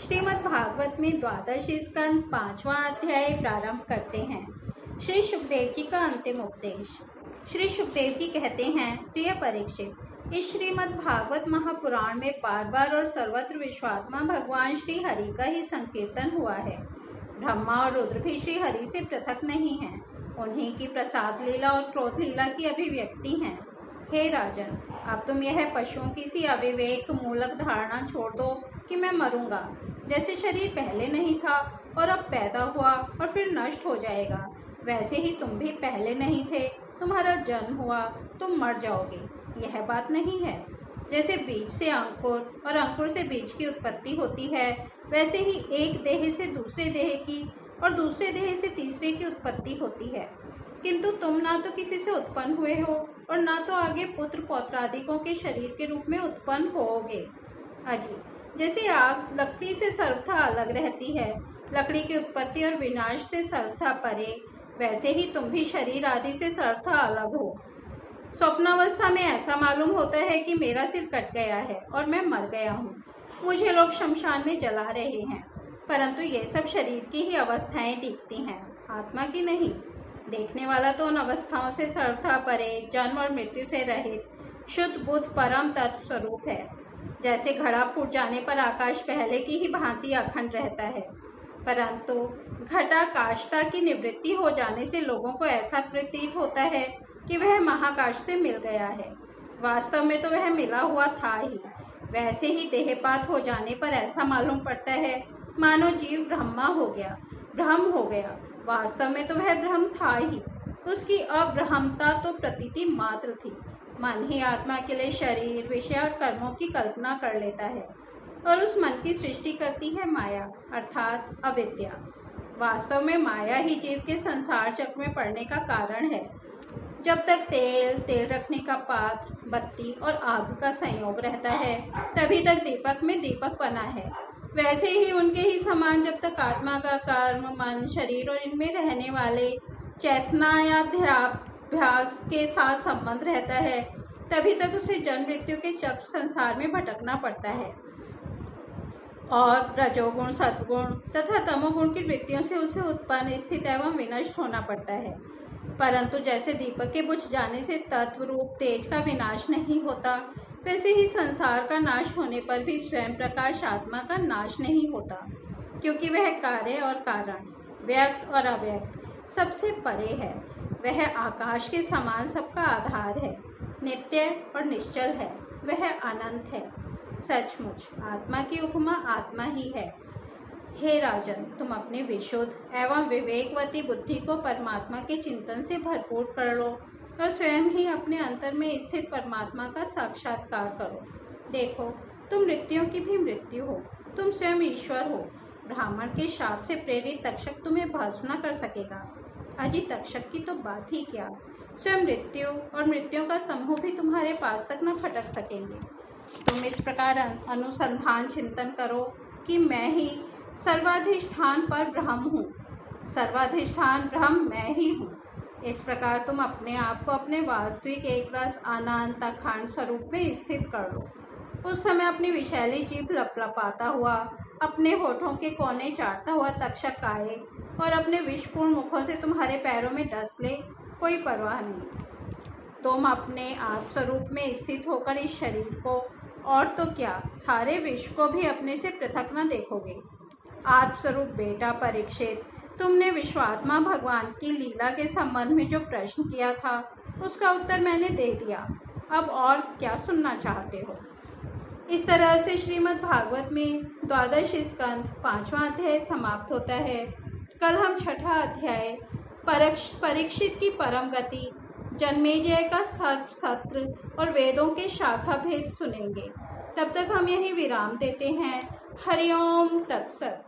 श्रीमद् भागवत में द्वादश स्कंद 5वां अध्याय प्रारंभ करते हैं। श्री सुखदेव जी का अंतिम उपदेश। श्री सुखदेव जी कहते हैं, प्रिय परीक्षित, इस श्रीमद् भागवत महापुराण में बार बार और सर्वत्र विश्वात्मा भगवान श्री हरि का ही संकीर्तन हुआ है। ब्रह्मा और रुद्र भी श्री हरि से पृथक नहीं हैं, उन्हीं की प्रसाद लीला और क्रोध लीला की अभिव्यक्ति हैं। हे राजन, अब तुम यह पशुओं की सी अविवेक मूलक धारणा छोड़ दो कि मैं मरूंगा। जैसे शरीर पहले नहीं था और अब पैदा हुआ और फिर नष्ट हो जाएगा, वैसे ही तुम भी पहले नहीं थे, तुम्हारा जन्म हुआ, तुम मर जाओगे। यह बात नहीं है। जैसे बीज से अंकुर और अंकुर से बीज की उत्पत्ति होती है, वैसे ही एक देह से दूसरे देह की और दूसरे देह से तीसरे की उत्पत्ति होती है। किंतु तुम ना तो किसी से उत्पन्न हुए हो और ना तो आगे पुत्र पौत्रादिकों के शरीर के रूप में उत्पन्न होोगे। अजी, जैसे आग लकड़ी से सर्वथा अलग रहती है, लकड़ी की उत्पत्ति और विनाश से सर्वथा परे, वैसे ही तुम भी शरीर आदि से सर्वथा अलग हो। स्वप्नावस्था में ऐसा मालूम होता है कि मेरा सिर कट गया है और मैं मर गया हूँ, मुझे लोग शमशान में जला रहे हैं, परंतु ये सब शरीर की ही अवस्थाएं दिखती हैं, आत्मा की नहीं। देखने वाला तो उन अवस्थाओं से सर्वथा परे, जन्म और मृत्यु से रहित, शुद्ध बुद्ध परम तत्व स्वरूप है। जैसे घड़ा फूट जाने पर आकाश पहले की ही भांति अखंड रहता है, परंतु घटाकाशता की निवृत्ति हो जाने से लोगों को ऐसा प्रतीत होता है कि वह महाकाश से मिल गया है। वास्तव में तो वह मिला हुआ था ही। वैसे ही देहपात हो जाने पर ऐसा मालूम पड़ता है मानो जीव ब्रह्मा हो गया, ब्रह्म हो गया। वास्तव में तो वह ब्रह्म था ही, उसकी अब्रह्मता तो प्रतीति मात्र थी। मन ही आत्मा के लिए शरीर, विषय और कर्मों की कल्पना कर लेता है और उस मन की सृष्टि करती है माया अर्थात अविद्या। वास्तव में माया ही जीव के संसार चक्र में पड़ने का कारण है। जब तक तेल रखने का पात्र, बत्ती और आग का संयोग रहता है, तभी तक दीपक में दीपक बना है। वैसे ही उनके ही समान जब तक आत्मा का कर्म, मन, शरीर और इनमें रहने वाले चेतना या ध्यानाभ्यास के साथ संबंध रहता है, तभी तक उसे जन्म मृत्यु के चक्र संसार में भटकना पड़ता है और रजोगुण, सत्गुण तथा तमोगुण की वृत्तियों से उसे उत्पन्न, स्थित एवं विनष्ट होना पड़ता है। परंतु जैसे दीपक के बुझ जाने से तत्व रूप तेज का विनाश नहीं होता, वैसे ही संसार का नाश होने पर भी स्वयं प्रकाश आत्मा का नाश नहीं होता, क्योंकि वह कार्य और कारण, व्यक्त और अव्यक्त सबसे परे है। वह आकाश के समान सबका आधार है, नित्य और निश्चल है, वह अनंत है। सचमुच आत्मा की उपमा आत्मा ही है। हे राजन, तुम अपने विशुद्ध एवं विवेकवती बुद्धि को परमात्मा के चिंतन से भरपूर कर लो और स्वयं ही अपने अंतर में स्थित परमात्मा का साक्षात्कार करो। देखो, तुम मृत्युओं की भी मृत्यु हो, तुम स्वयं ईश्वर हो। ब्राह्मण के शाप से प्रेरित तक्षक तुम्हें भस्म न कर सकेगा। अजी, तक्षक की तो बात ही क्या, स्वयं मृत्यु और मृत्युओं का समूह भी तुम्हारे पास तक न फटक सकेंगे। तुम इस प्रकार अनुसंधान चिंतन करो कि मैं ही सर्वाधिष्ठान पर ब्रह्म हूँ, सर्वाधिष्ठान ब्रह्म मैं ही हूँ। इस प्रकार तुम अपने आप को अपने वास्तविक एक रस अनंत अखंड स्वरूप में स्थित कर लो। उस समय अपनी विशैली जीभ लपलपाता हुआ, अपने होठों के कोने चाटता हुआ तक्षक आए और अपने विषपूर्ण मुखों से तुम्हारे पैरों में डस ले, कोई परवाह नहीं। तुम अपने आप स्वरूप में स्थित होकर इस शरीर को और तो क्या, सारे विश्व को भी अपने से पृथक न देखोगे। आत्मस्वरूप बेटा परीक्षित, तुमने विश्वात्मा भगवान की लीला के संबंध में जो प्रश्न किया था, उसका उत्तर मैंने दे दिया। अब और क्या सुनना चाहते हो। इस तरह से श्रीमद् भागवत में द्वादश स्कंद 5वां अध्याय समाप्त होता है। कल हम 6ठा अध्याय परीक्षित की परम गति, जन्मेजय का सर्प सत्र और वेदों के शाखा भेद सुनेंगे। तब तक हम यही विराम देते हैं। हरि ओम तत्सत।